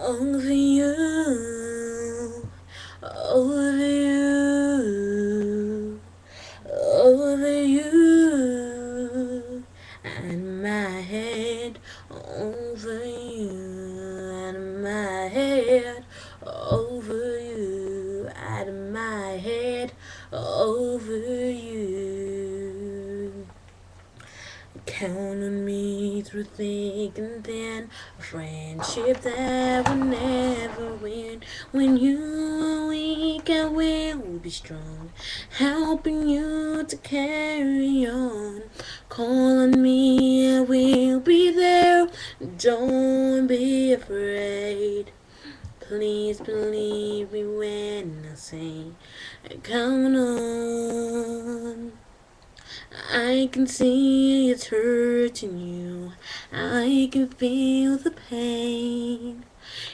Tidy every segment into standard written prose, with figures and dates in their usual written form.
over you, over you, over you, and my head over you, and my head over you, and my head over you. Count on me through thick and thin, a friendship that will never win. When you are weak, I will be strong, helping you to carry on. Call on me, I will be there. Don't be afraid. Please believe me when I say, count on. I can see it's hurting you. I can feel the pain.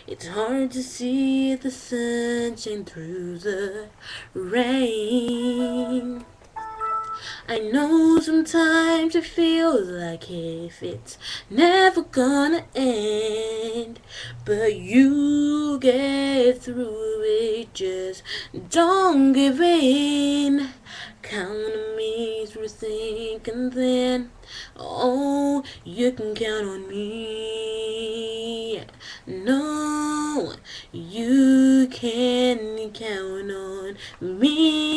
It's hard to see the sunshine through the rain. I know sometimes it feels like if it's never gonna end, but you get through it, just don't give in. Count on me through thick and thin. Oh, you can count on me. No, you can count on me.